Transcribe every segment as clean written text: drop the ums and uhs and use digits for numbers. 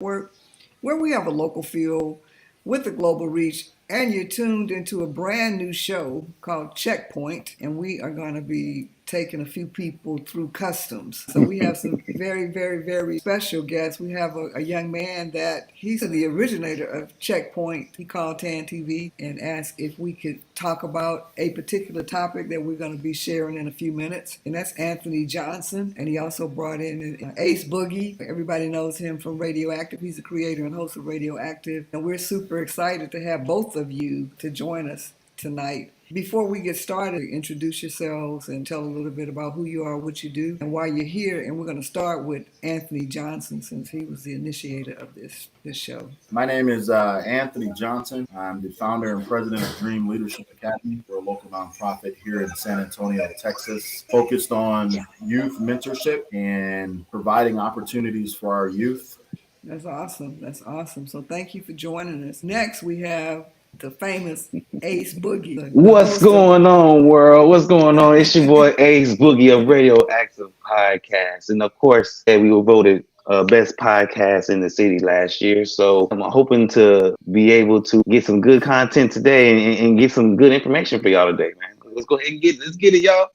Network, where we have a local feel with a global reach, and you're tuned into a brand new show called Checkpoint, and we are going to be taking a few people through customs. So we have some very special guests. We have a young man that he's the originator of Checkpoint. He called TAAN TV and asked if we could talk about a particular topic that we're going to be sharing in a few minutes, and that's Anthony Johnson. And he also brought in Ace Boogie. Everybody knows him from Radioactive. He's the creator and host of Radioactive, and we're super excited to have both of you to join us tonight. Before we get started, introduce yourselves and tell a little bit about who you are, what you do, and why you're here. And we're going to start with Anthony Johnson, since he was the initiator of this show. My name is Anthony Johnson. I'm the founder and president of Dream Leadership Academy. We're a local nonprofit here in San Antonio, Texas, focused on youth mentorship and providing opportunities for our youth. That's awesome. That's awesome. So thank you for joining us. Next, we have the famous Ace Boogie. What's going on, world? What's going on? It's your boy Ace Boogie of Radioactive Podcast. And of course, we were voted best podcast in the city last year. So I'm hoping to be able to get some good content today and get some good information for y'all today, man. Let's go ahead and let's get it, y'all.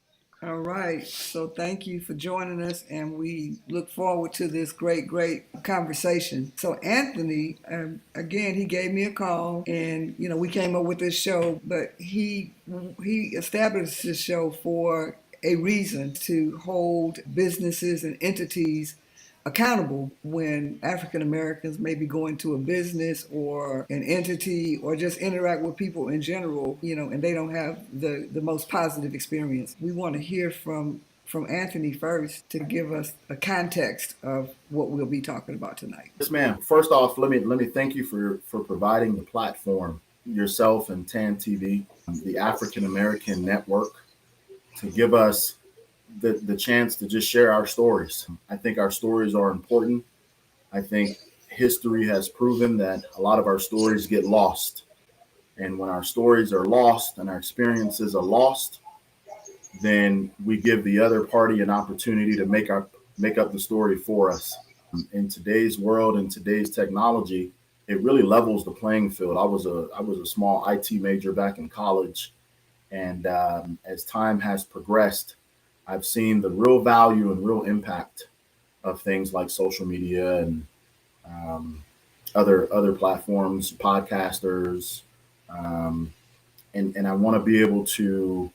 All right. So thank you for joining us, and we look forward to this great conversation. So Anthony, again, he gave me a call, and we came up with this show, but he established this show for a reason, to hold businesses and entities accountable when African Americans may be going to a business or an entity or just interact with people in general, and they don't have the most positive experience. We want to hear from Anthony first to give us a context of what we'll be talking about tonight. Yes, ma'am. First off, let me thank you for providing the platform, yourself and TAAN TV, the African American Network, to give us the chance to just share our stories. I think our stories are important. I think history has proven that a lot of our stories get lost. And when our stories are lost and our experiences are lost, then we give the other party an opportunity to make up the story for us. In today's world and today's technology, it really levels the playing field. I was a small IT major back in college, and as time has progressed, I've seen the real value and real impact of things like social media and other platforms, podcasters, and I want to be able to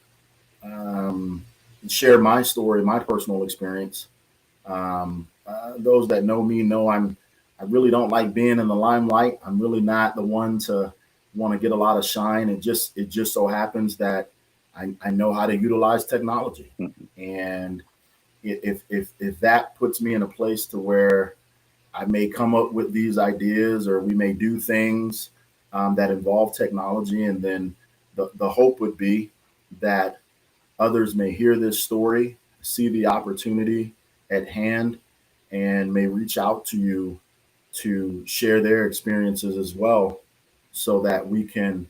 share my story, my personal experience. Those that know me know I really don't like being in the limelight. I'm really not the one to want to get a lot of shine. It just so happens that I know how to utilize technology. And if that puts me in a place to where I may come up with these ideas, or we may do things that involve technology, and then the hope would be that others may hear this story, see the opportunity at hand, and may reach out to you to share their experiences as well, so that we can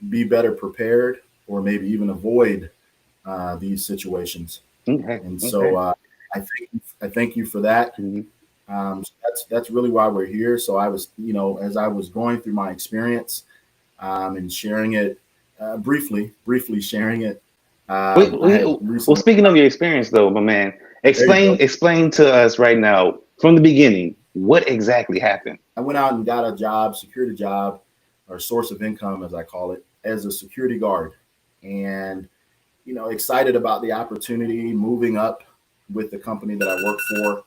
be better prepared, or maybe even avoid these situations. Okay. And so I thank you for that. So that's really why we're here. So I was, as I was going through my experience and sharing it briefly sharing it. Well, speaking of your experience, though, my man, explain to us right now from the beginning what exactly happened. I went out and got a job, security job, or source of income, as I call it, as a security guard. And, excited about the opportunity, moving up with the company that I work for.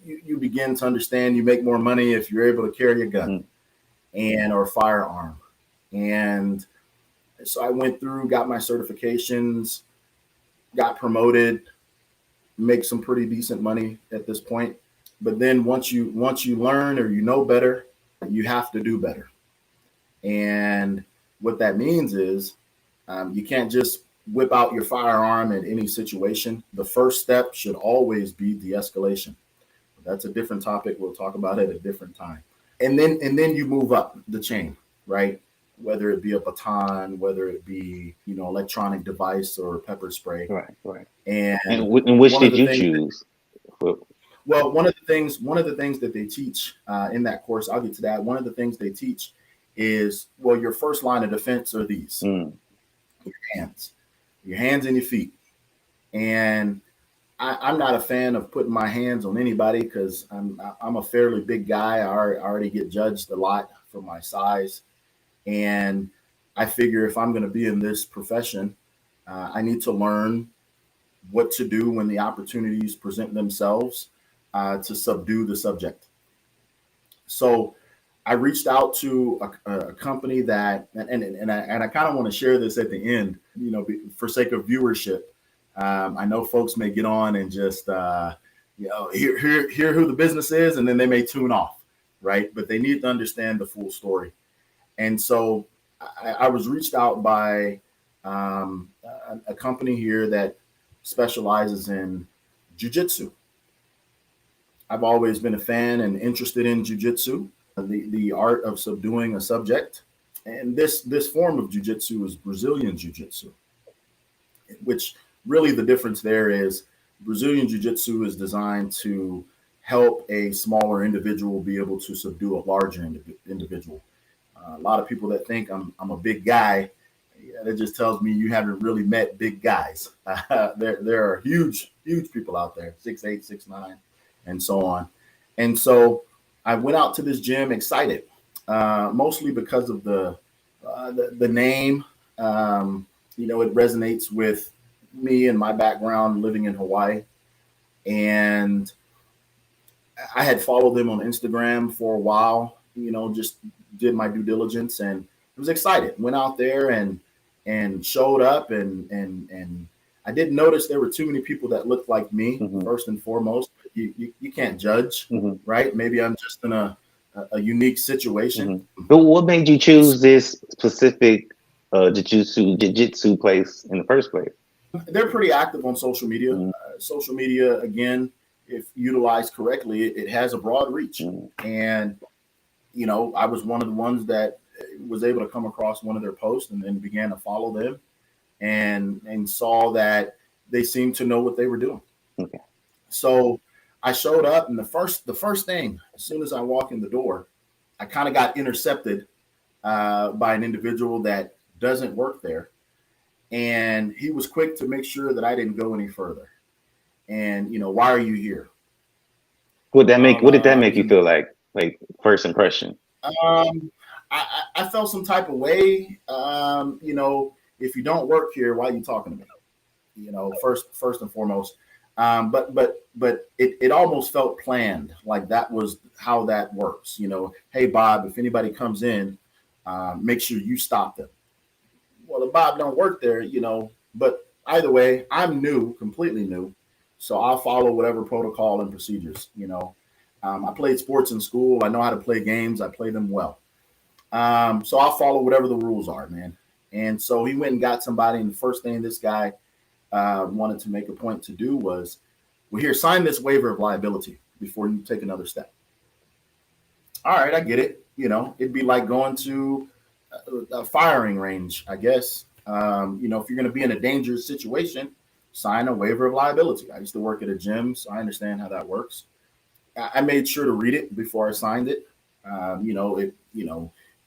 You begin to understand you make more money if you're able to carry a gun or firearm. And so I went through, got my certifications, got promoted, make some pretty decent money at this point. But then once you learn, or better, you have to do better. And what that means is you can't just whip out your firearm in any situation. The first step should always be de-escalation. That's a different topic. We'll talk about it at a different time. And then you move up the chain, right? Whether it be a baton, whether it be, electronic device or pepper spray. Right. And which did you choose? Well, one of the things that they teach in that course, I'll get to that. One of the things they teach is, well, your first line of defense are these: Mm. hands, your hands and your feet. And I'm not a fan of putting my hands on anybody because I'm a fairly big guy. I already get judged a lot for my size, and I figure if I'm going to be in this profession, I need to learn what to do when the opportunities present themselves to subdue the subject. So I reached out to a company that, and I kind of want to share this at the end, for sake of viewership. I know folks may get on and just, hear who the business is, and then they may tune off, right? But they need to understand the full story. And so I was reached out by a company here that specializes in jujitsu. I've always been a fan and interested in jujitsu, the art of subduing a subject. And this form of jujitsu is Brazilian jiu-jitsu, which really the difference there is Brazilian jiu-jitsu is designed to help a smaller individual be able to subdue a larger individual. A lot of people that think I'm a big guy, yeah, that just tells me you haven't really met big guys. There are huge people out there, 6'8", 6'9", and so on. And so I went out to this gym excited, mostly because of the name. It resonates with me and my background living in Hawaii. And I had followed them on Instagram for a while, just did my due diligence and was excited. Went out there and showed up and I did notice there were too many people that looked like me, Mm-hmm. first and foremost. You can't judge, Mm-hmm. right? Maybe I'm just in a unique situation. Mm-hmm. But what made you choose this specific jiu-jitsu place in the first place? They're pretty active on social media. Mm-hmm. Social media, again, if utilized correctly, it has a broad reach. Mm-hmm. And, I was one of the ones that was able to come across one of their posts and then began to follow them and saw that they seemed to know what they were doing. Okay. So I showed up, and the first thing, as soon as I walk in the door, I kind of got intercepted by an individual that doesn't work there. And he was quick to make sure that I didn't go any further. And, why are you here? What did that make you feel like first impression? I felt some type of way. If you don't work here, why are you talking to me? First and foremost. But it almost felt planned, like that was how that works. Hey, Bob, if anybody comes in, make sure you stop them. Well, if Bob don't work there, but either way, I'm new, completely new. So I'll follow whatever protocol and procedures, I played sports in school. I know how to play games. I play them well. So I'll follow whatever the rules are, man. And so he went and got somebody. And the first thing this guy wanted to make a point to do was, well, here, sign this waiver of liability before you take another step. All right, I get it. It'd be like going to a firing range, I guess. If you're going to be in a dangerous situation, sign a waiver of liability. I used to work at a gym, so I understand how that works. I made sure to read it before I signed it.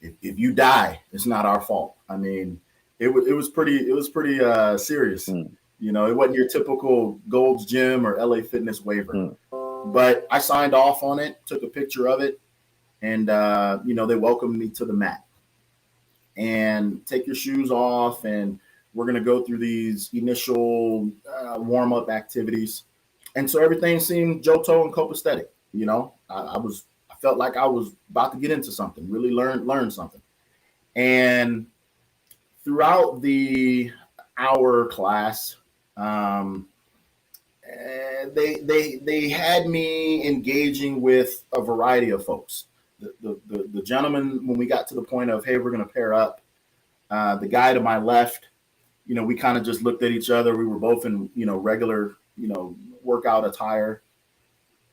If you die, it's not our fault. I mean, it was pretty serious. Mm. It wasn't your typical Gold's Gym or LA Fitness waiver. Mm. But I signed off on it, took a picture of it, and they welcomed me to the mat. And take your shoes off, and we're going to go through these initial warm-up activities. And so everything seemed Johto and copacetic. I felt like I was about to get into something, really learn something. And throughout the hour class, they had me engaging with a variety of folks. The gentleman, when we got to the point of, hey, we're going to pair up, the guy to my left, we kind of just looked at each other. We were both in, regular, workout attire.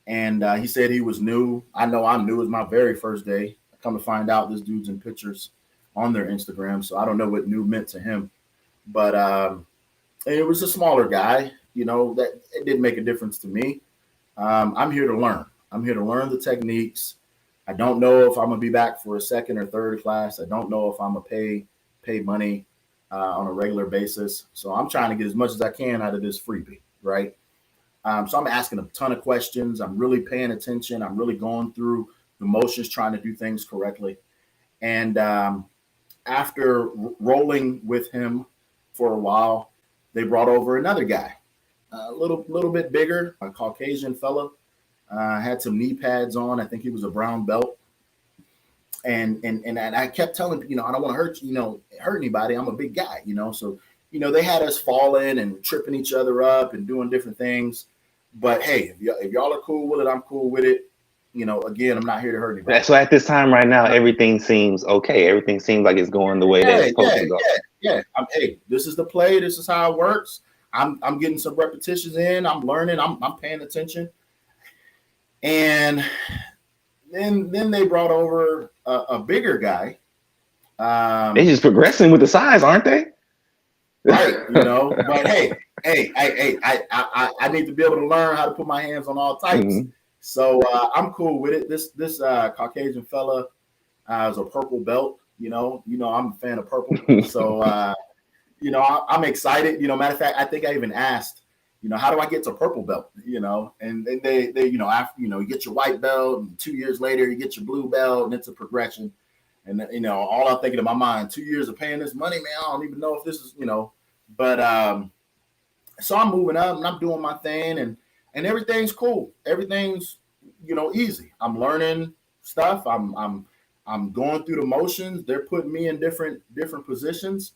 And he said he was new. I know I'm new. It was my very first day. I come to find out this dude's in pictures on their Instagram. So I don't know what new meant to him. But it was a smaller guy, that it didn't make a difference to me. I'm here to learn. I'm here to learn the techniques. I don't know if I'm gonna be back for a second or third class. I don't know if I'm gonna pay money on a regular basis. So I'm trying to get as much as I can out of this freebie, right? So I'm asking a ton of questions. I'm really paying attention. I'm really going through the motions, trying to do things correctly. And after rolling with him for a while, they brought over another guy, a little bit bigger, a Caucasian fella. Had some knee pads on. I think he was a brown belt. And I kept telling, I don't want to hurt anybody. I'm a big guy, So, they had us falling and tripping each other up and doing different things. But hey, if y'all are cool with it, I'm cool with it. Again, I'm not here to hurt anybody. So at this time right now, everything seems okay. Everything seems like it's going the way that it's supposed to go. Yeah. Hey, this is the play. This is how it works. I'm getting some repetitions in. I'm learning. I'm paying attention. And then they brought over a bigger guy. They're just progressing with the size, aren't they? Right, But hey, I need to be able to learn how to put my hands on all types. Mm-hmm. So I'm cool with it. This Caucasian fella is a purple belt. I'm a fan of purple. So I'm excited. Matter of fact, I think I even asked, how do I get to purple belt? And they after you get your white belt, and 2 years later you get your blue belt, and it's a progression. And all I'm thinking in my mind, 2 years of paying this money, man, I don't even know if this is, But so I'm moving up and I'm doing my thing, and everything's cool. Everything's easy. I'm learning stuff. I'm going through the motions. They're putting me in different positions,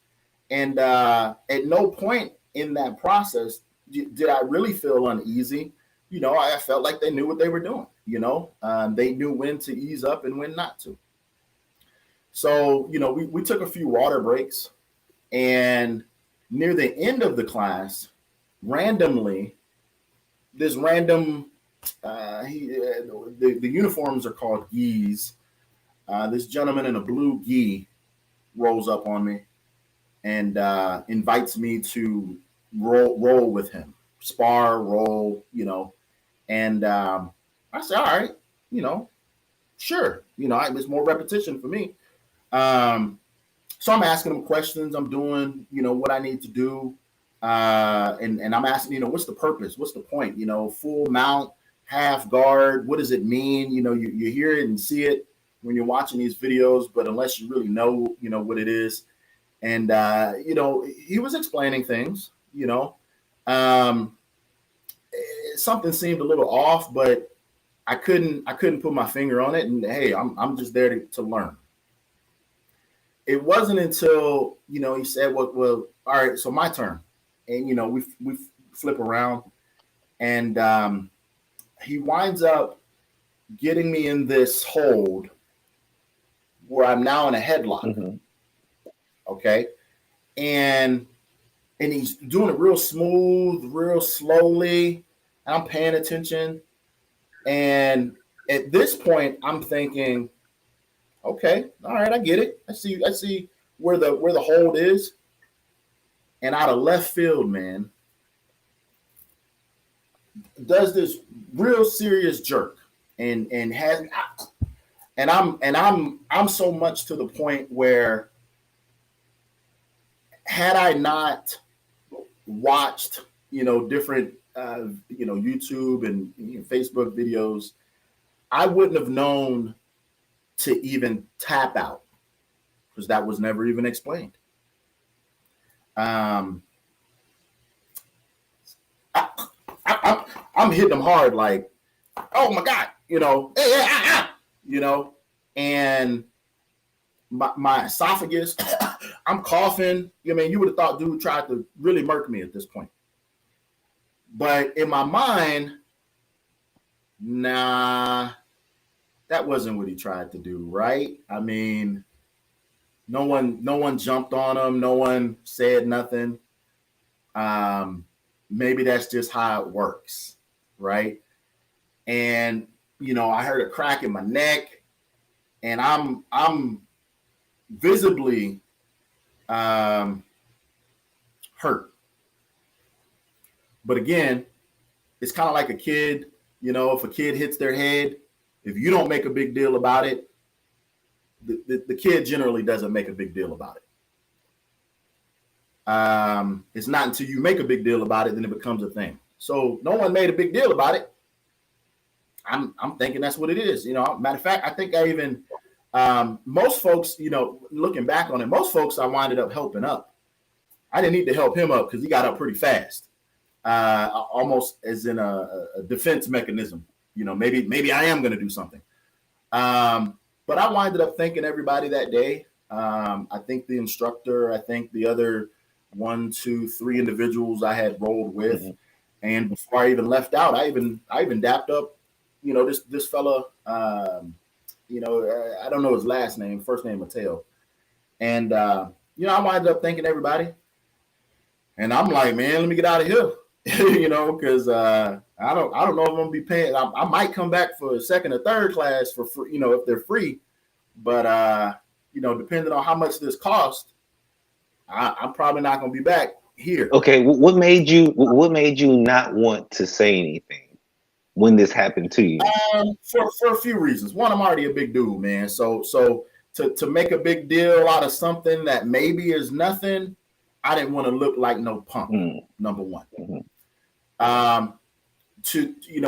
and at no point in that process did I really feel uneasy. I felt like they knew what they were doing. They knew when to ease up and when not to. So, we took a few water breaks, and near the end of the class, randomly, this random, the uniforms are called gis. This gentleman in a blue gi rolls up on me and invites me to roll with him, spar, roll, and I said, all right, sure, it's more repetition for me. So I'm asking them questions. I'm doing, what I need to do. And I'm asking, what's the purpose? What's the point? Full mount, half guard. What does it mean? You hear it and see it when you're watching these videos, but unless you really know, what it is. And, he was explaining things, something seemed a little off, but I couldn't put my finger on it. And hey, I'm just there to learn. It wasn't until, he said, well, all right, so my turn. And, we flip around, and he winds up getting me in this hold where I'm now in a headlock. Mm-hmm. Okay. And he's doing it real smooth, real slowly. I'm paying attention. And at this point, I'm thinking, okay, all right, I get it. I see where the hold is. And out of left field, man, does this real serious jerk and I'm so much to the point where had I not watched, different YouTube and Facebook videos, I wouldn't have known to even tap out because that was never even explained. I'm hitting them hard, like, oh my God, and my esophagus, I'm coughing. You would have thought dude tried to really murk me at this point. But in my mind, nah, that wasn't what he tried to do, right? No one jumped on him. No one said nothing. Maybe that's just how it works, right? And I heard a crack in my neck, and I'm visibly hurt. But again, it's kind of like a kid, if a kid hits their head, if you don't make a big deal about it, the kid generally doesn't make a big deal about it. It's not until you make a big deal about it, then it becomes a thing. So no one made a big deal about it. I'm thinking that's what it is. Matter of fact, I think I even, most folks, looking back on it, most folks I winded up helping up. I didn't need to help him up because he got up pretty fast, almost as in a defense mechanism. Maybe I am going to do something. But I winded up thanking everybody that day. I think the instructor, I think the other 1, 2, 3 individuals I had rolled with. Mm-hmm. And before I even left out, I even dapped up, this fella, I don't know his last name, first name Mateo. And, I winded up thanking everybody. And I'm like, man, let me get out of here, because I don't know if I'm going to be paying. I might come back for a second or third class for free, if they're free. But, depending on how much this costs, I'm probably not going to be back here. Okay, what made you not want to say anything when this happened to you? For a few reasons. One, I'm already a big dude, man. So to make a big deal out of something that maybe is nothing, I didn't want to look like no punk. Number one. Mm-hmm.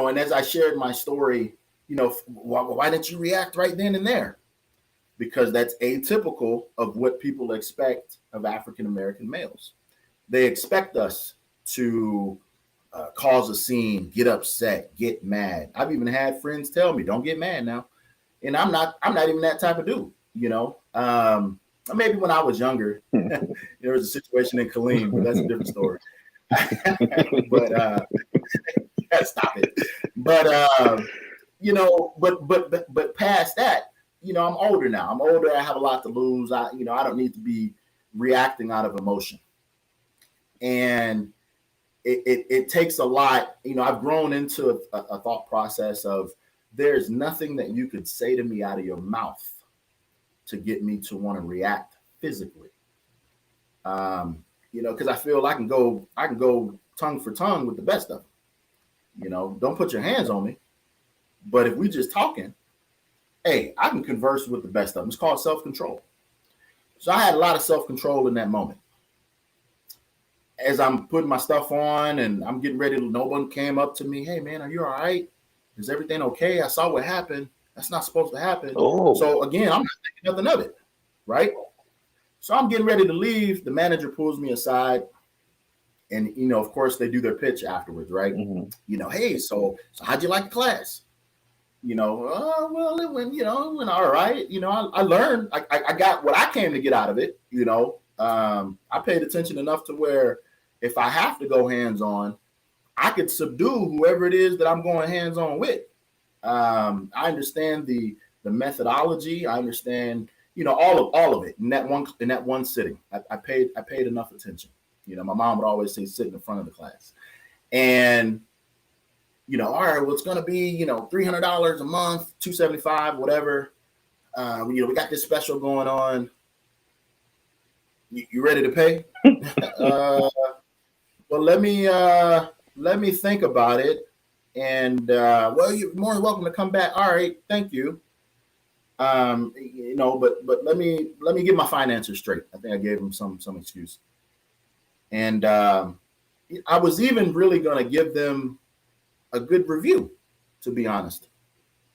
And as I shared my story, why didn't you react right then and there? Because that's atypical of what people expect of African-American males. They expect us to cause a scene, get upset, get mad. I've even had friends tell me, "Don't get mad now," and I'm not even that type of dude. Maybe when I was younger, there was a situation in Killeen, but that's a different story. But stop it. But but past that, I'm older now. I'm older. I have a lot to lose. I don't need to be reacting out of emotion. And it takes a lot. I've grown into a thought process of there's nothing that you could say to me out of your mouth to get me to want to react physically. Because I feel I can go tongue for tongue with the best of them. Don't put your hands on me. But if we just talking, hey, I can converse with the best of them. It's called self-control. So I had a lot of self-control in that moment. As I'm putting my stuff on and I'm getting ready, no one came up to me. Hey, man, are you all right? Is everything okay? I saw what happened. That's not supposed to happen. Oh. So again, I'm not thinking nothing of it, right? So I'm getting ready to leave. The manager pulls me aside. And, of course, they do their pitch afterwards, right? Mm-hmm. Hey, so how'd you like the class? Well, it went all right. I learned. I got what I came to get out of it. I paid attention enough to where if I have to go hands-on, I could subdue whoever it is that I'm going hands-on with. I understand the methodology. I understand, all of it in that one sitting. I paid enough attention. My mom would always say, sit in the front of the class. And, all right, well, it's going to be, $300 a month, $275, whatever. We got this special going on. You ready to pay? Well, let me think about it. And, well, you're more than welcome to come back. All right. Thank you. But let me get my finances straight. I think I gave him some excuse. And I was even really going to give them a good review, to be honest.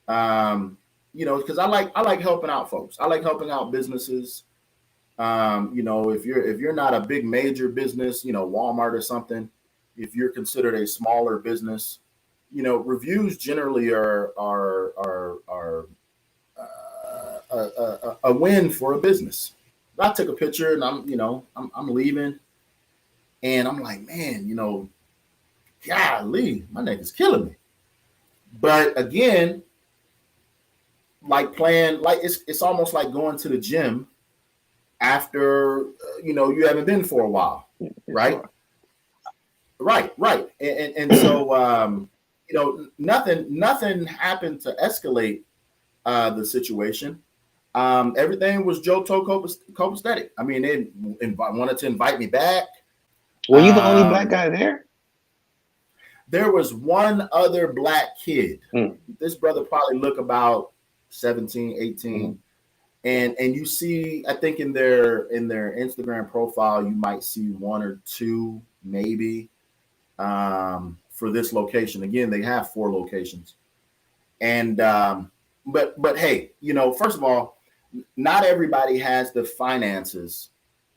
Because I like helping out folks. I like helping out businesses. If you're not a big major business, Walmart or something, if you're considered a smaller business, reviews generally are a win for a business. I took a picture and I'm leaving. And I'm like, man, golly, my neck is killing me. But again, like playing, like it's almost like going to the gym after, you haven't been for a while, right? Right. And so, nothing happened to escalate the situation. Everything was Joto copacetic. I mean, they wanted to invite me back. Were you the only black guy there? there was one other black kid. Mm. This brother probably look about 17, 18. And you see, I think in their Instagram profile, you might see one or two maybe for this location. Again, they have 4 locations. And but hey, you know, first of all, not everybody has the finances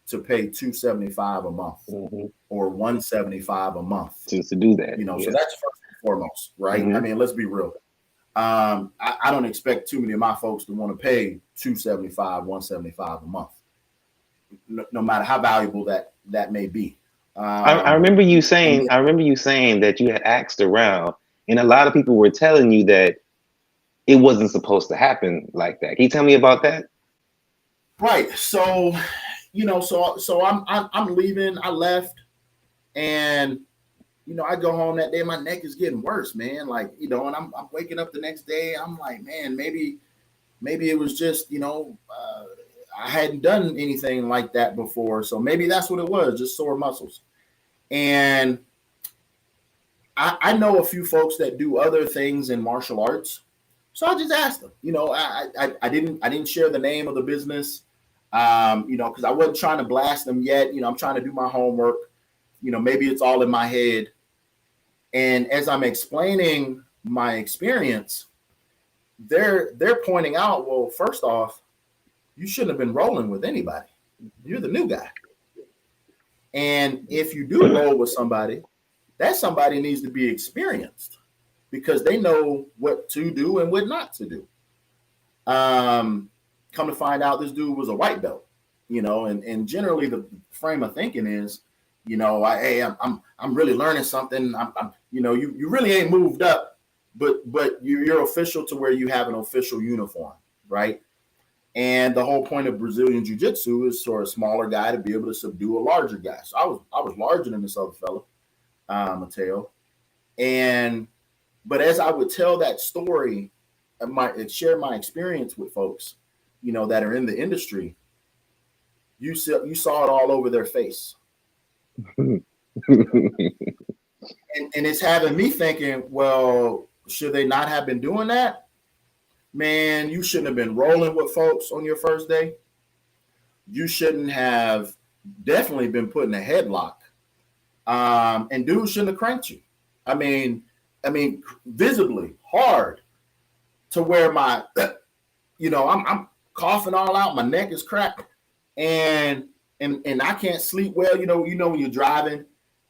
to pay $275 a month or $175 a month to do that. You know, so that's first and foremost, right? I mean, let's be real. I don't expect too many of my folks to want to pay $275, $175 a month, no matter how valuable that may be. I remember you saying. I remember you saying that you had asked around, and a lot of people were telling you that it wasn't supposed to happen like that. Can you tell me about that? Right. So, you know, so I'm leaving. I left, and you know, I go home that day. My neck is getting worse, man. Like, you know, and I'm waking up the next day. I'm like, man, maybe it was just, you know, I hadn't done anything like that before, so maybe that's what it was, just sore muscles. And I know a few folks that do other things in martial arts, so I just asked them. You know, I didn't share the name of the business, you know, because I wasn't trying to blast them yet. You know, I'm trying to do my homework. You know, maybe it's all in my head. And as I'm explaining my experience, they're pointing out, well, first off, you shouldn't have been rolling with anybody. You're the new guy. And if you do roll with somebody, that somebody needs to be experienced because they know what to do and what not to do. Come to find out, this dude was a white belt, you know, and generally the frame of thinking is, you know, I'm really learning something. I'm you know, you really ain't moved up, but you're official to where you have an official uniform, right? And the whole point of Brazilian Jiu-Jitsu is for a smaller guy to be able to subdue a larger guy. So I was larger than this other fella, Mateo. But as I would tell that story, and share my experience with folks, you know, that are in the industry, you saw it all over their face. And it's having me thinking, well, should they not have been doing that? Man, you shouldn't have been rolling with folks on your first day. You shouldn't have definitely been put in a headlock. And dudes shouldn't have cranked you. I mean, visibly hard to where my, you know, I'm coughing all out. My neck is cracked, and I can't sleep well. You know when you're driving,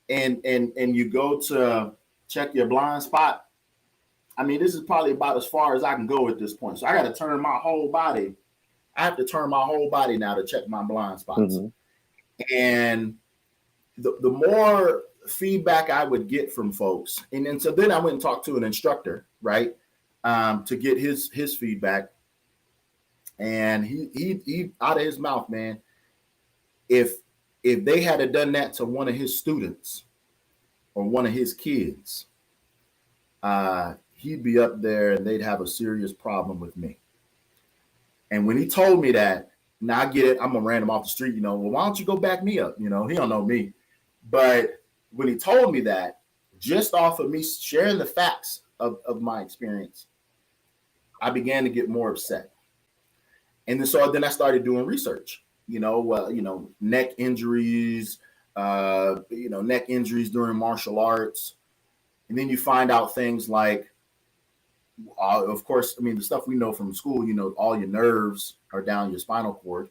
and you go to check your blind spot. I mean, this is probably about as far as I can go at this point. So I got to turn my whole body. I have to turn my whole body now to check my blind spots. And the more feedback I would get from folks, and so then I went and talked to an instructor, right, to get his feedback. And he out of his mouth, man, if they had done that to one of his students or one of his kids, he'd be up there and they'd have a serious problem with me. And when he told me that, now I get it. I'm gonna random off the street, you know. Well, why don't you go back me up? You know, he don't know me. But when he told me that, just off of me sharing the facts of my experience, I began to get more upset. And then I started doing research. You know, neck injuries, neck injuries during martial arts. And then you find out things like, of course, I mean, the stuff we know from school, you know, all your nerves are down your spinal cord.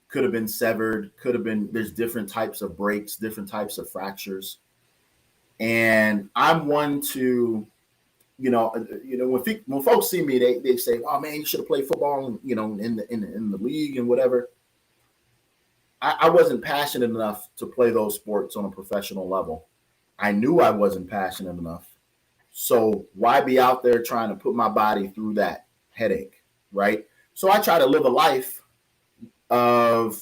Could have been severed, there's different types of breaks, different types of fractures. And I'm one to, when folks see me, they say, oh man, you should have played football, you know, in the league and whatever. I wasn't passionate enough to play those sports on a professional level. I knew I wasn't passionate enough. So why be out there trying to put my body through that headache, right? So I try to live a life of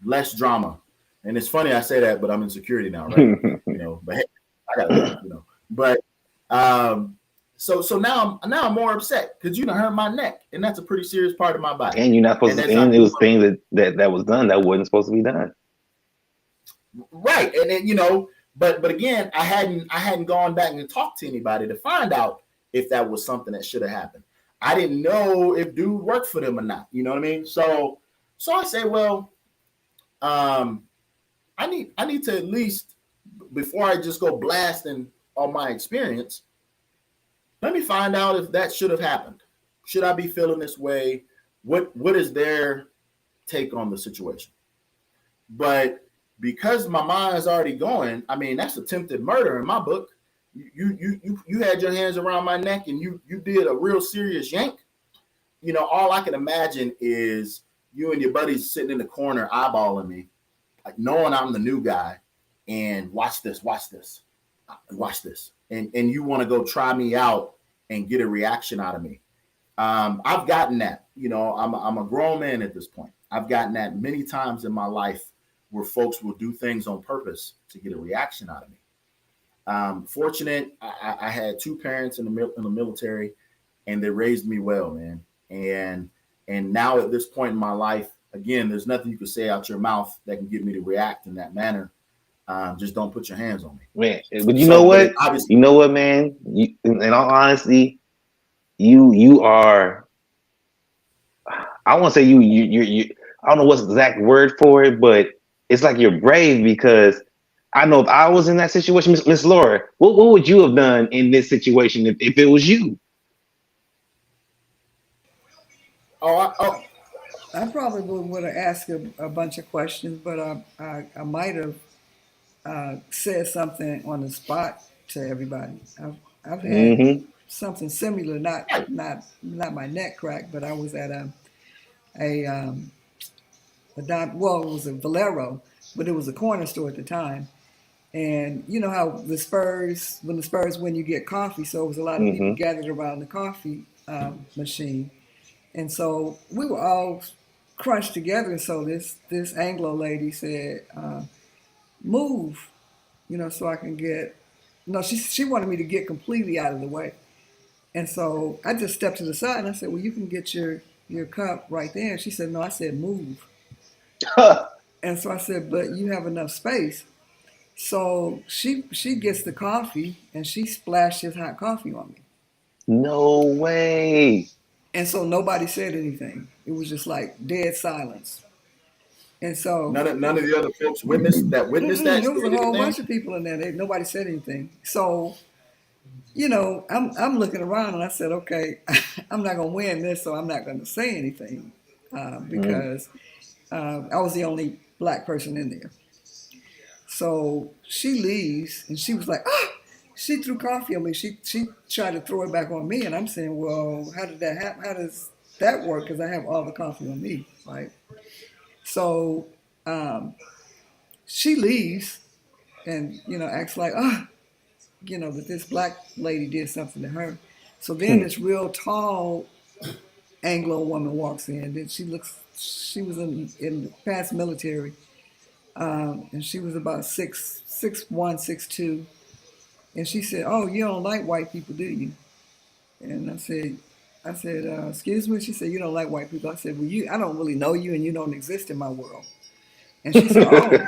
less drama. And it's funny I say that, but I'm in security now, right? You know, but hey, I gotta, you know. But so now I'm more upset because you done hurt my neck, and that's a pretty serious part of my body. And you're not supposed to. And it was things that was done that wasn't supposed to be done. Right, and then But again, I hadn't gone back and talked to anybody to find out if that was something that should have happened. I didn't know if dude worked for them or not. You know what I mean? So I say, well, um, I need to at least, before I just go blasting on my experience, let me find out if that should have happened. Should I be feeling this way? What is their take on the situation? But because my mind is already going, I mean, that's attempted murder in my book. You had your hands around my neck and you did a real serious yank. All I can imagine is you and your buddies sitting in the corner eyeballing me, like knowing I'm the new guy, and watch this, and you want to go try me out and get a reaction out of me. I've gotten that. I'm a grown man at this point. I've gotten that many times in my life where folks will do things on purpose to get a reaction out of me. Fortunate, I had two parents in the military, and they raised me well, man. And now at this point in my life, again, there's nothing you can say out your mouth that can get me to react in that manner. Just don't put your hands on me. Man, but you know what? You know what, man? In all honesty, you are. I won't say you. I don't know what's the exact word for it, but it's like you're brave, because I know if I was in that situation, Miss Laura, what would you have done in this situation if it was you? I probably would have asked a bunch of questions, but I might have said something on the spot to everybody. I've had Mm-hmm. something similar, not my neck cracked, but I was at a well, it was a Valero, but it was a corner store at the time. And you know how when the Spurs win, you get coffee. So it was a lot of people Mm-hmm. gathered around the coffee machine, and so we were all crunched together. And so this Anglo lady said, "Move," so I can get. No, she wanted me to get completely out of the way. And so I just stepped to the side and I said, "Well, you can get your cup right there." And she said, "No," I said, "Move." And so I said, "But you have enough space." So she gets the coffee and she splashes hot coffee on me. No way. And so nobody said anything. It was just like dead silence. And so None of the other folks witnessed that there was a said whole anything. bunch of people in there. Nobody said anything. So I'm looking around and I said, okay, I'm not gonna win this, so I'm not gonna say anything Mm. because I was the only black person in there. So she leaves and she was like, ah, she threw coffee on me. She tried to throw it back on me, and I'm saying, well, how did that happen? How does that work? Because I have all the coffee on me, right? So um, she leaves and acts like, ah, that this black lady did something to her. So then Hmm. this real tall Anglo woman walks in. Then she was in the past military, and she was about 6'1", 6'2", and she said, "Oh, you don't like white people, do you?" And I said, "Excuse me." She said, "You don't like white people." I said, "Well, I don't really know you, and you don't exist in my world." And she said, "Oh."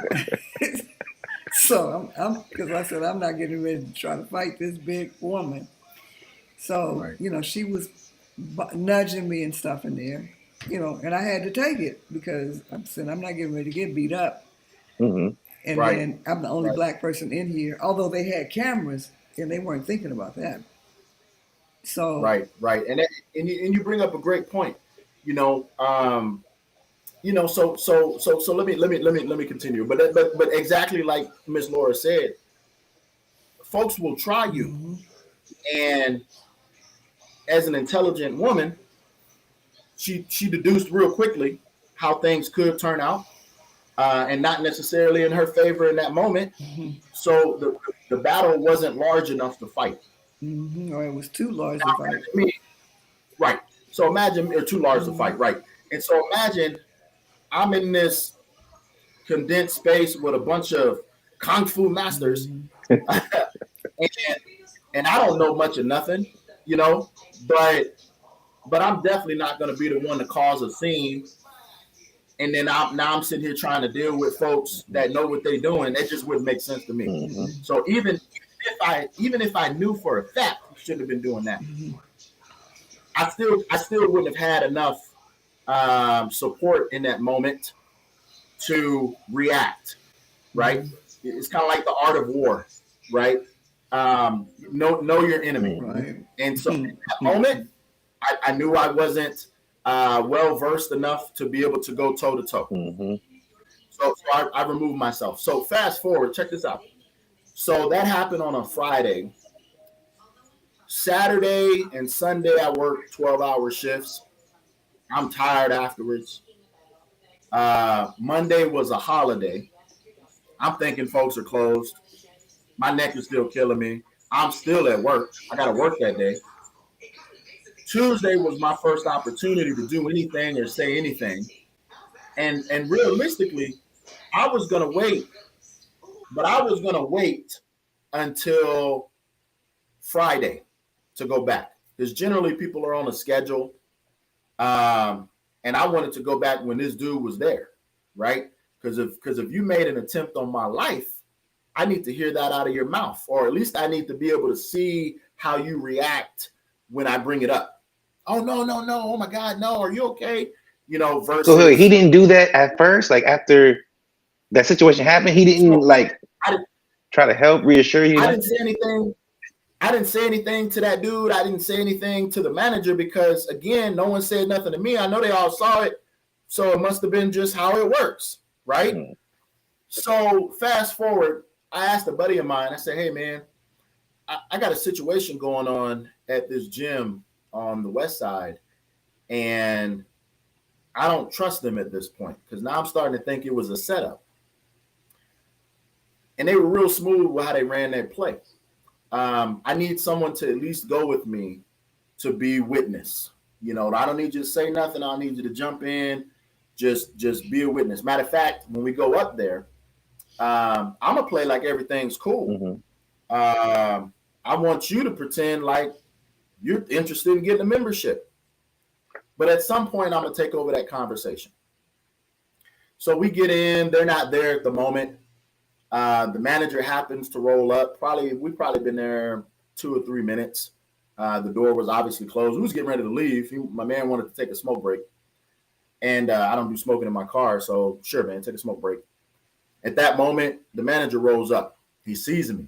So because I said I'm not getting ready to try to fight this big woman. So Right. she was nudging me and stuff in there, and I had to take it because I'm saying I'm not getting ready to get beat up. Mm-hmm. And Right. then I'm the only Right. black person in here, although they had cameras and they weren't thinking about that. So, Right. And you bring up a great point. You know, um, so let me continue. But exactly like Miss Laura said, folks will try you, mhm, and as an intelligent woman, she deduced real quickly how things could turn out, and not necessarily in her favor in that moment. mhm, So the battle wasn't large enough to fight. or it was too large to Now, fight. imagine me, right? So imagine they're too large to Mhm, fight, right? And so imagine I'm in this condensed space with a bunch of kung fu masters, mhm, and, and I don't know much of nothing, you know, but I'm definitely not going to be the one to cause a scene And then I'm sitting here trying to deal with folks that know what they're doing. That just wouldn't make sense to me. Mm-hmm. So even if I knew for a fact he shouldn't have been doing that, I still wouldn't have had enough support in that moment to react. Right? It's kind of like the art of war, right? Know your enemy. Right. And so in that moment, I knew I wasn't well versed enough to be able to go toe to toe. Mm-hmm. So I removed myself. So fast forward, check this out. So that happened on a Friday. Saturday and Sunday, I worked 12-hour shifts. I'm tired afterwards. Monday was a holiday. I'm thinking folks are closed. My neck is still killing me. I'm still at work. I got to work that day. Tuesday was my first opportunity to do anything or say anything. And realistically, I was going to wait. But I was going to wait until Friday to go back. Because generally people are on a schedule. And I wanted to go back when this dude was there, right? Because if you made an attempt on my life, I need to hear that out of your mouth, or at least I need to be able to see how you react when I bring it up. Oh, no. Oh, my God, no. Are you okay? You know, versus. So he didn't do that at first, like after that situation happened. He didn't try to help, reassure you. I didn't say anything. I didn't say anything to that dude. I didn't say anything to the manager because, again, no one said nothing to me. I know they all saw it. So it must have been just how it works, right? Mm-hmm. So fast forward, I asked a buddy of mine, I said, hey, man, I got a situation going on at this gym on the west side, and I don't trust them at this point because now I'm starting to think it was a setup. And they were real smooth with how they ran their play. I need someone to at least go with me to be witness. You know, I don't need you to say nothing. I don't need you to jump in. Just be a witness. Matter of fact, when we go up there, I'm going to play like everything's cool. Mm-hmm. I want you to pretend like you're interested in getting a membership. But at some point, I'm going to take over that conversation. So we get in. They're not there at the moment. The manager happens to roll up. We've probably been there 2 or 3 minutes. The door was obviously closed. We was getting ready to leave. My man wanted to take a smoke break. And I don't do smoking in my car. So sure, man, take a smoke break. At that moment, the manager rolls up. He sees me.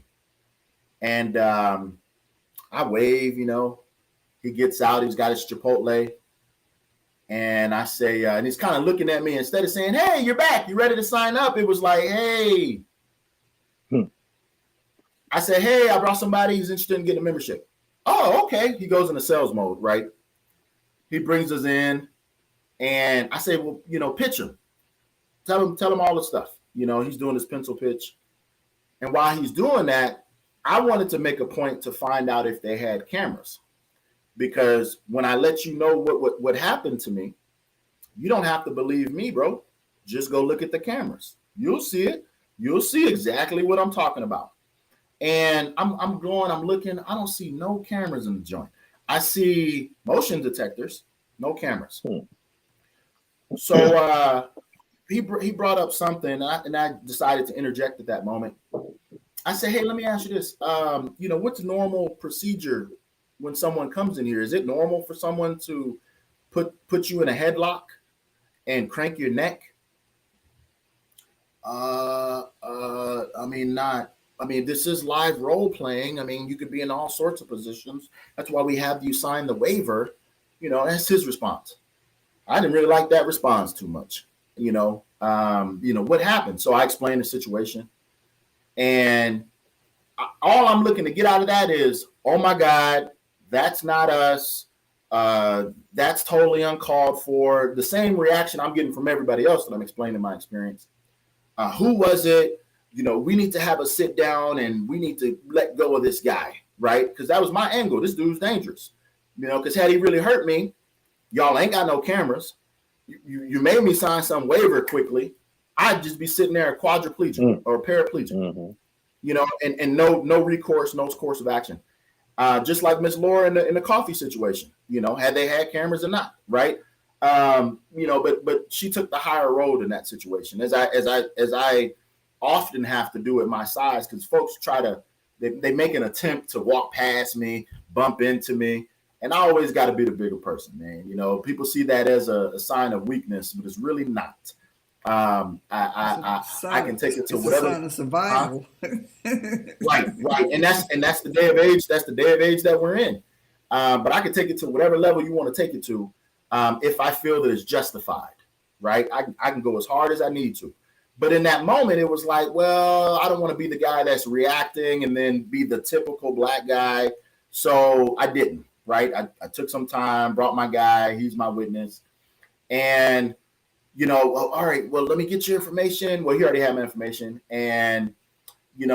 And I wave, you know. He gets out. He's got his Chipotle. And I say, and he's kind of looking at me. Instead of saying, hey, you're back. You ready to sign up? It was like, hey. I said, hey, I brought somebody who's interested in getting a membership. Oh, okay. He goes into sales mode, right? He brings us in. And I say, well, you know, pitch him. Tell him all the stuff. You know, he's doing his pencil pitch. And while he's doing that, I wanted to make a point to find out if they had cameras. Because when I let you know what happened to me, you don't have to believe me, bro. Just go look at the cameras. You'll see it. You'll see exactly what I'm talking about. And I'm looking. I don't see no cameras in the joint. I see motion detectors, no cameras. So he brought up something, and I decided to interject at that moment. I said, hey, let me ask you this. You know, what's normal procedure when someone comes in here? Is it normal for someone to put you in a headlock and crank your neck? I mean, this is live role playing. I mean, you could be in all sorts of positions. That's why we have you sign the waiver. You know, that's his response. I didn't really like that response too much. You know, what happened? So I explained the situation, and all I'm looking to get out of that is, oh my God, that's not us. That's totally uncalled for. The same reaction I'm getting from everybody else that I'm explaining my experience. Who was it? You know, we need to have a sit down and we need to let go of this guy, right? Because that was my angle. This dude's dangerous, you know, because had he really hurt me, y'all ain't got no cameras. You made me sign some waiver quickly. I'd just be sitting there a quadriplegic or a paraplegic, you know, and no recourse, no course of action. Just like Miss Laura in the coffee situation, you know, had they had cameras or not, right? But she took the higher road in that situation, as I often have to do at my size, because folks they make an attempt to walk past me, bump into me, and I always got to be the bigger person, man. People see that as a sign of weakness, but it's really not. I can take it to whatever. It's a sign of survival. Right, and that's the day of age. That's the day of age that we're in. But I can take it to whatever level you want to take it to, if I feel that it's justified. Right, I can go as hard as I need to. But in that moment, it was like, well, I don't want to be the guy that's reacting and then be the typical black guy. So I didn't. Right, I took some time, brought my guy. He's my witness, and. Well, all right, well, let me get your information. Well, he already had my information. And, he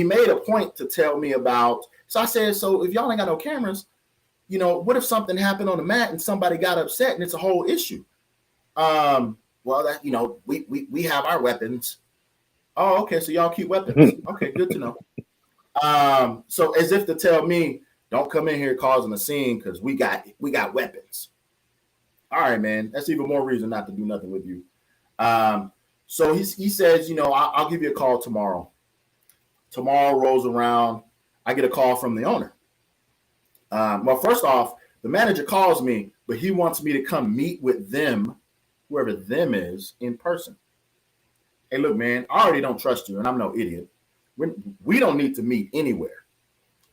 made a point to tell me about, so I said, so if y'all ain't got no cameras, what if something happened on the mat and somebody got upset and it's a whole issue? Well, that, we have our weapons. Oh, okay. So y'all keep weapons. Okay, good to know. So as if to tell me, don't come in here causing a scene because we got weapons. All right, man, that's even more reason not to do nothing with you. So he says, I'll give you a call tomorrow. Tomorrow rolls around. I get a call from the owner. Well, first off, the manager calls me, but he wants me to come meet with them, whoever them is, in person. Hey, look, man, I already don't trust you, and I'm no idiot. We don't need to meet anywhere.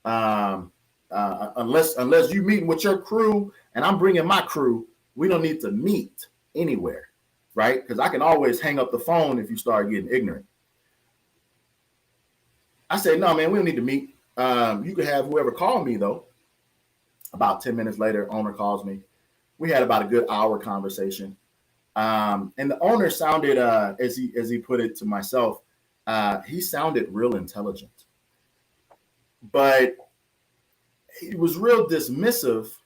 Unless you meeting with your crew and I'm bringing my crew, we don't need to meet anywhere, right? Because I can always hang up the phone if you start getting ignorant. I said, no, man, we don't need to meet. You could have whoever called me, though. About 10 minutes later, owner calls me. We had about a good hour conversation. And the owner sounded, as he put it to myself, he sounded real intelligent. But he was real dismissive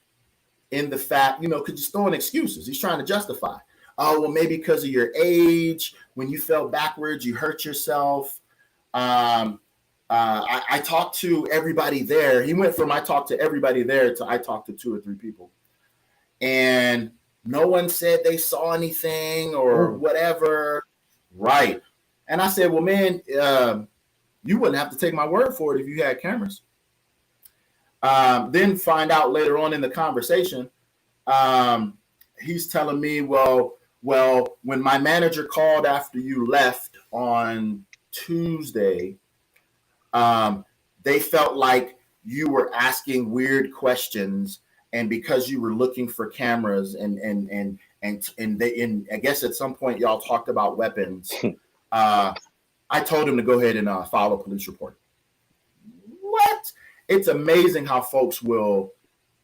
in the fact, because he's throwing excuses. He's trying to justify. Oh, well, maybe because of your age, when you fell backwards, you hurt yourself. I talked to everybody there. He went from I talked to everybody there to I talked to 2 or 3 people. And no one said they saw anything or whatever. Right. And I said, well, man, you wouldn't have to take my word for it if you had cameras. Then find out later on in the conversation, he's telling me, well, when my manager called after you left on Tuesday, they felt like you were asking weird questions, and because you were looking for cameras, and I guess at some point y'all talked about weapons. I told him to go ahead and file a police report. What? It's amazing how folks will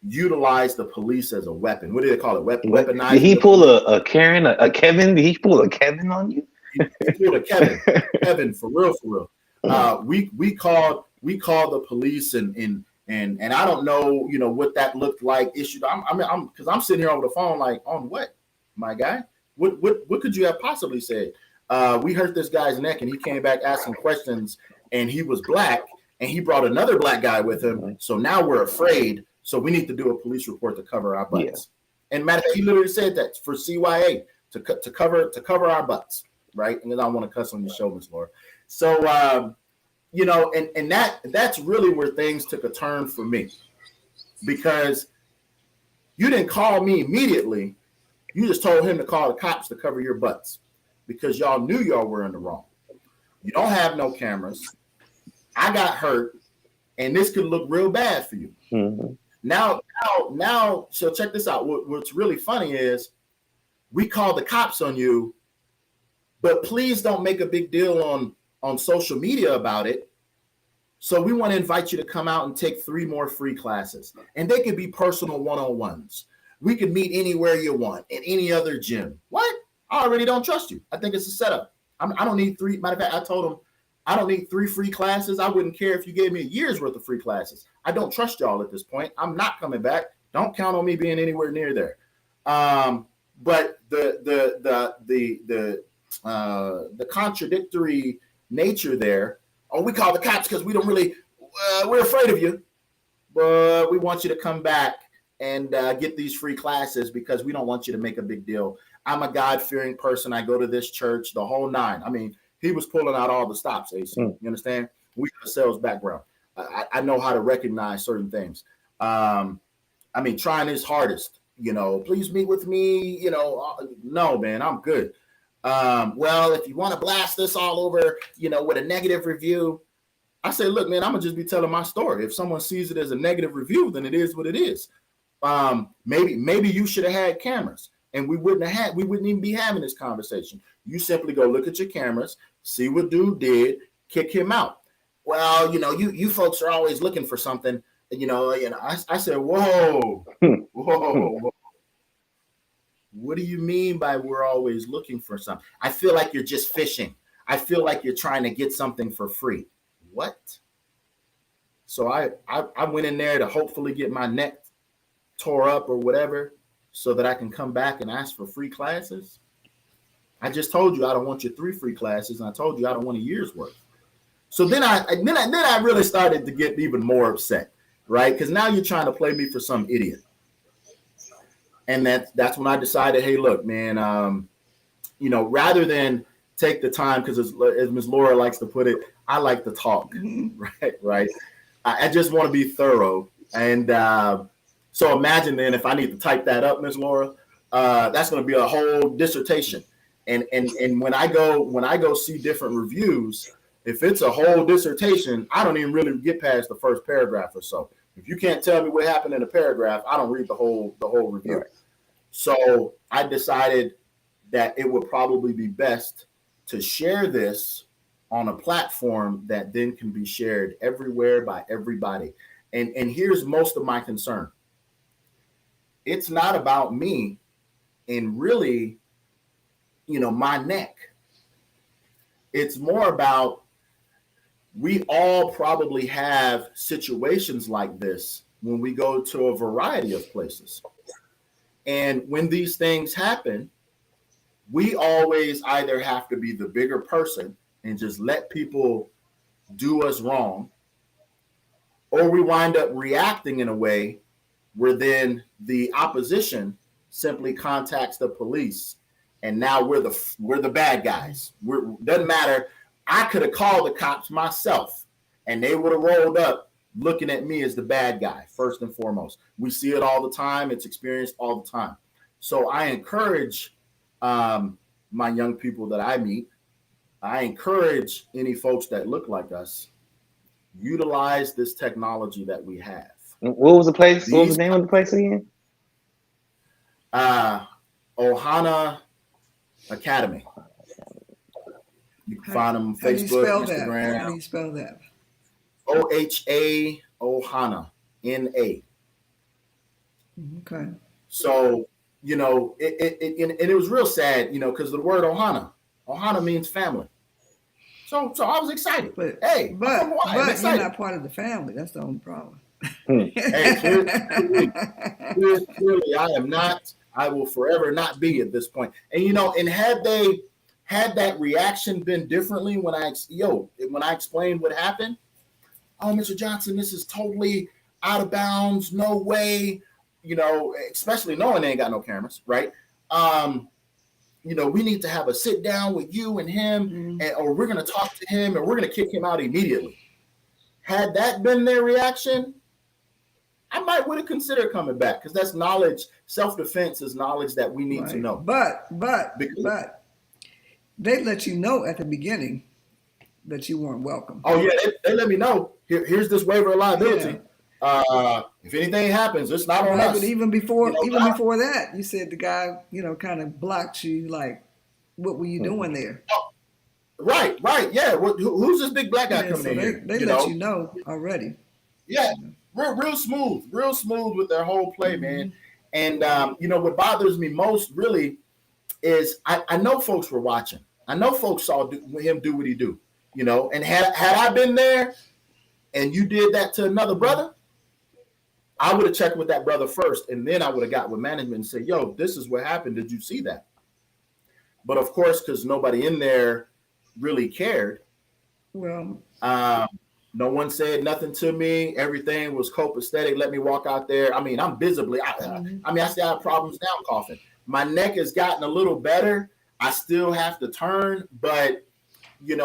utilize the police as a weapon. What do they call it? Weaponize. Did he pull a Karen, a Kevin? Did he pull a Kevin on you? He pulled a Kevin. Kevin, for real. We called the police and I don't know, what that looked like. Issued. I'm sitting here over the phone like, on what, my guy? What could you have possibly said? We hurt this guy's neck and he came back asking questions and he was black. And he brought another black guy with him. So now we're afraid. So we need to do a police report to cover our butts. Yeah. And matter of fact, he literally said that for CYA to cover our butts, right? And then I want to cuss on your show, Ms. Laura. So and that's really where things took a turn for me, because you didn't call me immediately. You just told him to call the cops to cover your butts because y'all knew y'all were in the wrong. You don't have no cameras. I got hurt, and this could look real bad for you. Mm-hmm. Now, so check this out. What's really funny is we called the cops on you, but please don't make a big deal on social media about it. So we want to invite you to come out and take 3 more free classes, and they could be personal one-on-ones. We could meet anywhere you want in any other gym. What? I already don't trust you. I think it's a setup. I don't need 3. Matter of fact, I told them, I don't need 3 free classes. I wouldn't care if you gave me a year's worth of free classes. I don't trust y'all at this point. I'm not coming back. Don't count on me being anywhere near there. But the contradictory nature there. Oh, we call the cops because we don't really. We're afraid of you, but we want you to come back and get these free classes because we don't want you to make a big deal. I'm a God-fearing person. I go to this church, the whole nine. I mean, he was pulling out all the stops, AC. You understand? We have a sales background. I know how to recognize certain things. I mean, trying his hardest, please meet with me, no, man, I'm good. Well, if you want to blast this all over, with a negative review, I say, look, man, I'm gonna just be telling my story. If someone sees it as a negative review, then it is what it is. Maybe you should have had cameras, and we wouldn't even be having this conversation. You simply go look at your cameras, see what dude did, kick him out. Well, you folks are always looking for something. I said, whoa. What do you mean by we're always looking for something? I feel like you're just fishing. I feel like you're trying to get something for free. What? So I went in there to hopefully get my neck tore up or whatever so that I can come back and ask for free classes. I just told you I don't want your 3 free classes, and I told you I don't want a year's worth. So then I really started to get even more upset, right? Because now you're trying to play me for some idiot. And that's when I decided, hey, look, man, rather than take the time, because as Ms. Laura likes to put it, I like to talk, right? I just want to be thorough. And so imagine then if I need to type that up, Ms. Laura, that's going to be a whole dissertation. And when I go see different reviews, if it's a whole dissertation, I don't even really get past the first paragraph or so. If you can't tell me what happened in a paragraph, I don't read the whole review. Right. So I decided that it would probably be best to share this on a platform that then can be shared everywhere by everybody. And here's most of my concern. It's not about me and really, my neck. It's more about we all probably have situations like this when we go to a variety of places. And when these things happen, we always either have to be the bigger person and just let people do us wrong, or we wind up reacting in a way where then the opposition simply contacts the police, and now we're the bad guys. Doesn't matter. I could have called the cops myself, and they would have rolled up looking at me as the bad guy, first and foremost. We see it all the time. It's experienced all the time. So I encourage my young people that I meet, I encourage any folks that look like us, utilize this technology that we have. What was the place? What was the name of the place again? Ohana Academy. You can find them on Facebook, Instagram. How do you spell that? OHA Ohana, NA. Okay. So, it was real sad, because the word Ohana means family. So I was excited. But you're not part of the family. That's the only problem. Hey, clearly I am not. I will forever not be at this point. And and had that reaction been differently when I explained what happened, oh, Mr. Johnson, this is totally out of bounds. No way. Especially knowing they ain't got no cameras, right? We need to have a sit down with you and him, or we're going to talk to him and we're going to kick him out immediately. Had that been their reaction, I might would have considered coming back, because that's knowledge. Self-defense is knowledge that we need to know. But they let you know at the beginning that you weren't welcome. Oh yeah, they let me know. Here's this waiver of liability. Yeah. If anything happens, it's not on us. But even before that, you said the guy, kind of blocked you. Like, what were you doing there? Oh, right, yeah. Who's this big black guy coming in here? They let you know already. Yeah, real smooth with their whole play, man. And what bothers me most really is I know folks were watching. I know folks saw him do what he do. And had I been there, and you did that to another brother, I would have checked with that brother first, and then I would have got with management and said, yo, this is what happened. Did you see that? But of course, because nobody in there really cared. Well, No one said nothing to me. Everything was copacetic. Let me walk out there. I mean, I'm visibly. I still have problems now coughing. My neck has gotten a little better. I still have to turn, but when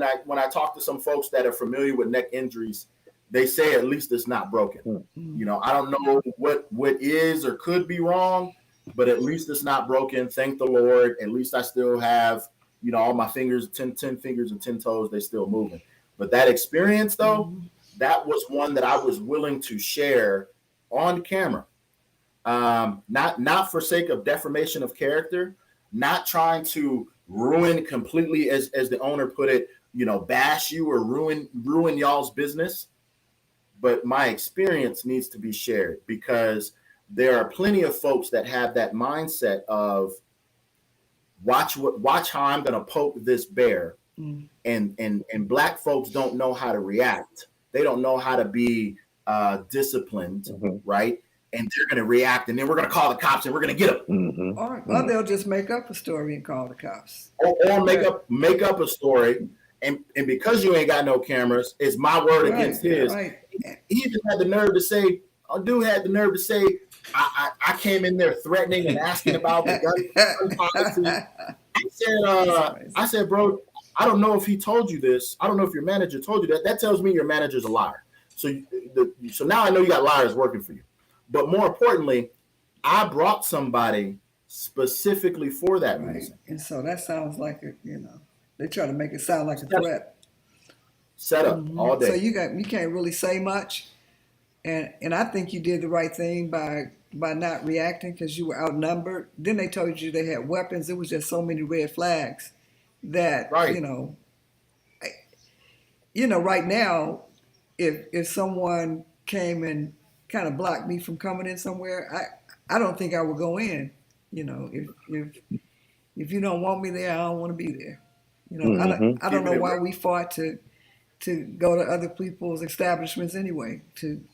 I talk to some folks that are familiar with neck injuries, they say at least it's not broken. I don't know what is or could be wrong, but at least it's not broken. Thank the Lord. At least I still have, all my fingers, 10 fingers and 10 toes, they still moving. But that experience, though, that was one that I was willing to share on camera. Not for sake of defamation of character, not trying to ruin completely, as the owner put it, bash you or ruin y'all's business. But my experience needs to be shared, because there are plenty of folks that have that mindset of watch how I'm going to poke this bear. And Black folks don't know how to react. They don't know how to be disciplined, right? And they're going to react, and then we're going to call the cops, and we're going to get them. Or they'll just make up a story and call the cops. Or make up a story, and because you ain't got no cameras, it's my word against his. Right. He even had the nerve to say, dude had the nerve to say, I came in there threatening and asking about the gun policy. I said, bro, I don't know if he told you this. I don't know if your manager told you that. That tells me your manager's a liar. So now I know you got liars working for you. But more importantly, I brought somebody specifically for that reason. And so that sounds like they try to make it sound like a threat. Set up all day. So you can't really say much. And I think you did the right thing by not reacting, because you were outnumbered. Then they told you they had weapons. It was just so many red flags that, right now, if someone came and kind of blocked me from coming in somewhere, I don't think I would go in. If you don't want me there, I don't want to be there. I don't know why we fought to go to other people's establishments anyway, and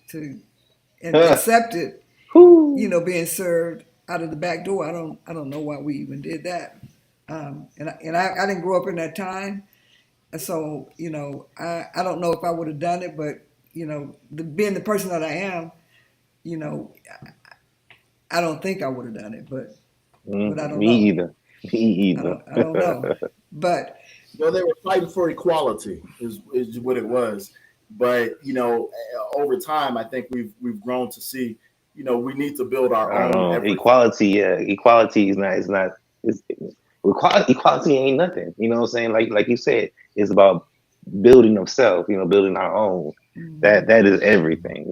accept it, being served out of the back door. I don't know why we even did that. And I didn't grow up in that time. So, I don't know if I would have done it, but, being the person that I am, I don't think I would have done it, but I don't know. Me either. I don't know. But well, they were fighting for equality is what it was. But, over time, I think we've grown to see, we need to build our own equality. Yeah, equality is not. Equality ain't nothing. You know what I'm saying? Like you said, it's about building of self. Building our own. That is everything.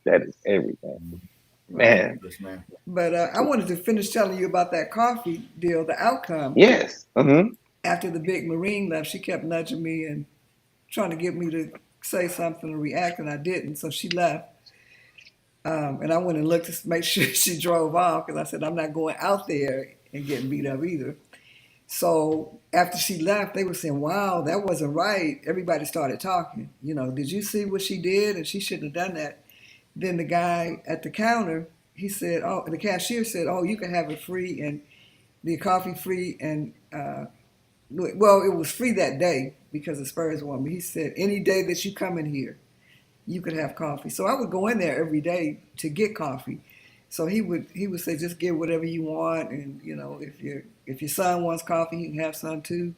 That is everything. Man. Yes, man. But I wanted to finish telling you about that coffee deal, the outcome. Yes. After the big Marine left, she kept nudging me and trying to get me to say something or react, and I didn't. So she left. And I went and looked to make sure she drove off, because I said, I'm not going out there and getting beat up either. So after she left, they were saying, wow, that wasn't right. Everybody started talking. Did you see what she did? And she shouldn't have done that. Then the guy at the counter, he said, the cashier said, you can have it free and the coffee free. And, well, it was free that day because the Spurs won. But he said, any day that you come in here, you could have coffee. So I would go in there every day to get coffee. So he would say, just get whatever you want. And, if your son wants coffee, he can have some too.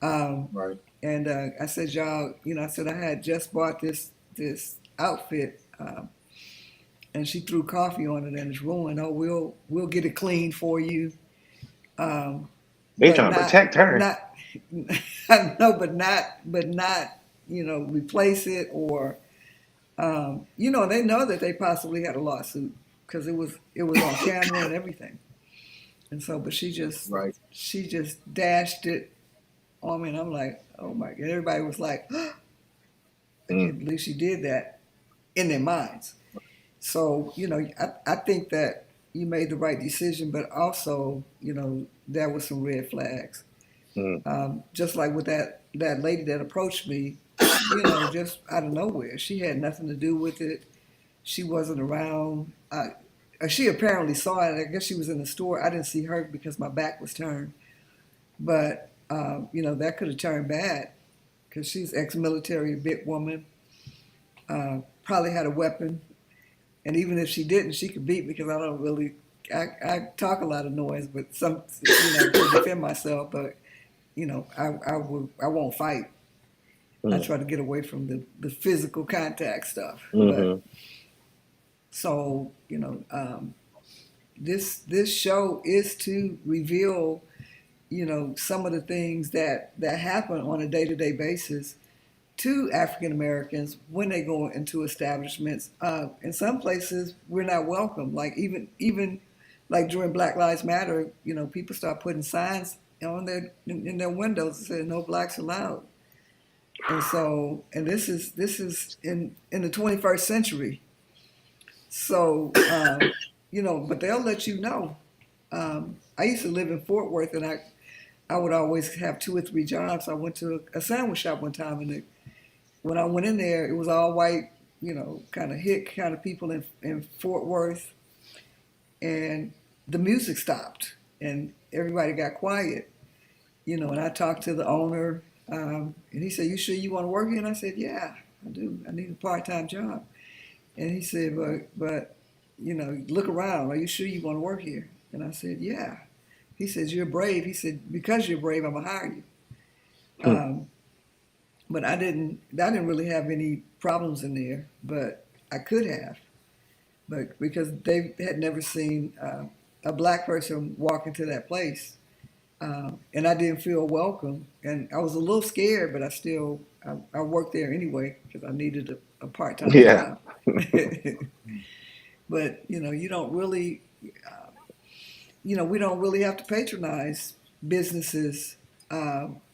Right. And I said, y'all, I had just bought this outfit, and she threw coffee on it and it's ruined. We'll get it clean for you. They trying to protect her. No, but not replace it or they know that they possibly had a lawsuit because it was on camera and everything. And so, but she just dashed it on me, and I'm like, oh my God! Everybody was like, I can't believe she did that in their minds. So, I think that you made the right decision, but also, there were some red flags. Just like with that lady that approached me, just out of nowhere. She had nothing to do with it. She wasn't around. She apparently saw it. I guess she was in the store. I didn't see her because my back was turned. But, that could have turned bad because she's ex-military, a big woman, probably had a weapon. And even if she didn't, she could beat me because I don't really, I talk a lot of noise, but to defend myself. But I won't fight. I try to get away from the physical contact stuff. But Mm-hmm. so this show is to reveal some of the things that happen on a day-to-day basis to African Americans when they go into establishments. In some places, we're not welcome. Like even like during Black Lives Matter, people start putting signs on in their windows that say "No blacks allowed." And this is in the 21st century. So but they'll let you know. I used to live in Fort Worth, and I would always have 2 or 3 jobs. I went to a sandwich shop one time, and when I went in there, it was all white, kind of hick kind of people in Fort Worth, and the music stopped, and everybody got quiet, and I talked to the owner, and he said, "You sure you want to work here?" And I said, "Yeah, I do. I need a part-time job." And he said, but look around. Are you sure you want to work here?" And I said, "Yeah." He says, "You're brave." He said, "Because you're brave, I'm gonna hire you." Um, but I didn't really have any problems in there, but I could have, but because they had never seen a black person walk into that place, and I didn't feel welcome, and I was a little scared, but I worked there anyway because I needed a part-time Yeah. job. But you don't really, we don't really have to patronize businesses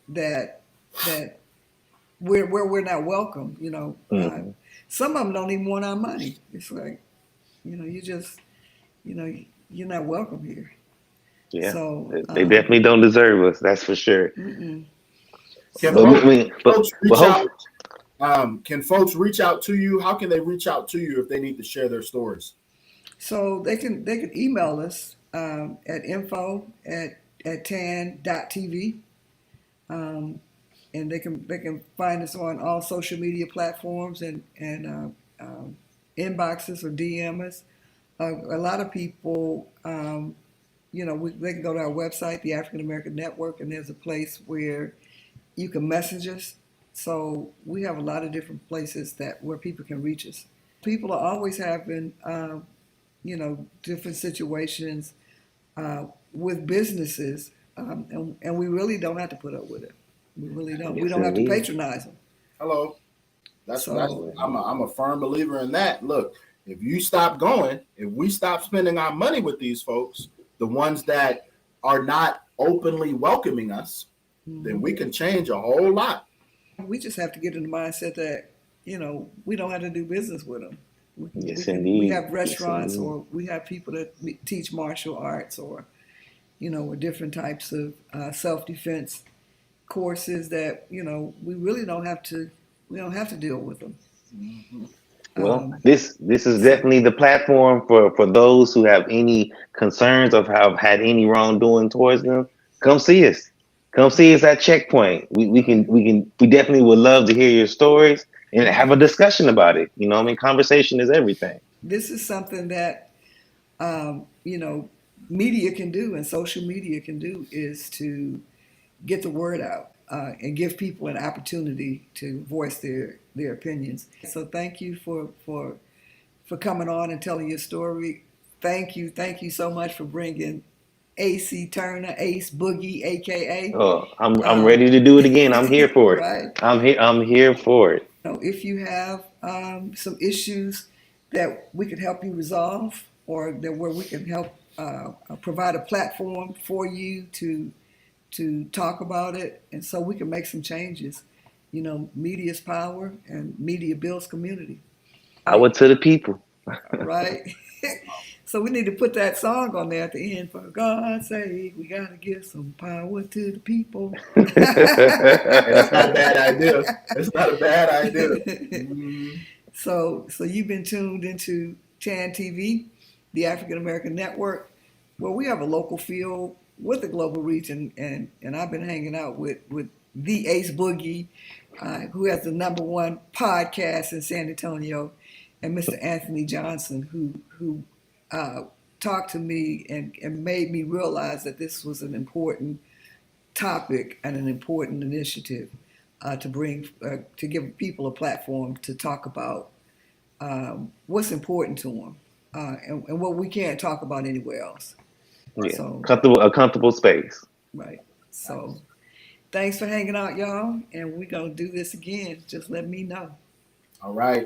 that where we're not welcome. Mm-hmm. Some of them don't even want our money. It's like, you just, you're not welcome here. Yeah. So, They definitely don't deserve us. That's for sure. mm-mm. Can But So, I mean, folks but reach hope. out? Can folks reach out to you? How can they reach out to you if they need to share their stories? so they can email us at info at TAAN.TV. And they can find us on all social media platforms and inboxes or DM us. A lot of people, they can go to our website, the African American Network, and there's a place where you can message us. So we have a lot of different places where people can reach us. People are always having, different situations with businesses, and we really don't have to put up with it. We really don't. We Yes, don't have to indeed. patronize them. Hello. That's So I'm a firm believer in that. Look, if you stop going, if we stop spending our money with these folks, the ones that are not openly welcoming us, then we can change a whole lot. we just have to get in the mindset that we don't have to do business with them. Yes, We indeed. have Yes, restaurants, indeed. or we have people that teach martial arts, or different types of self defense courses that we really don't have to. We don't have to deal with them. Mhm. Well, Um, this is so definitely the platform for those who have any concerns of have had any wrongdoing towards them. Come see us. Come see us at Checkpoint. We definitely would love to hear your stories and have a right. discussion about it. Conversation is everything. This is something that um, you know media can do and social media can do, is to get the word out and give people an opportunity to voice their opinions. So thank you for coming on and telling your story. Thank you so much for bringing AC Turner, Ace Boogie, aka. Oh, I'm Um, ready to do it again. I'm here for it. right. I'm here for it. If you have some issues that we could help you resolve, or that where we can help provide a platform for you to talk about it, and so we can make some changes. Media's power, and media builds community. Power to the people. Right? So we need to put that song on there at the end. For God's sake, we gotta give some power to the people. Hey, that's not a bad idea. That's not a bad idea. Mhm. So you've been tuned into TAAN TV, the African American Network, where we have a local feel with a global reach, and I've been hanging out with the Ace Boogie who has the #1 podcast in San Antonio, and Mr. Anthony Johnson, who talked to me and made me realize that this was an important topic and an important initiative to bring to give people a platform to talk about what's important to them and what we can't talk about anywhere else. Yeah, So, a comfortable space. right. So, thanks for hanging out, y'all, and we're gonna do this again. Just let me know. All right.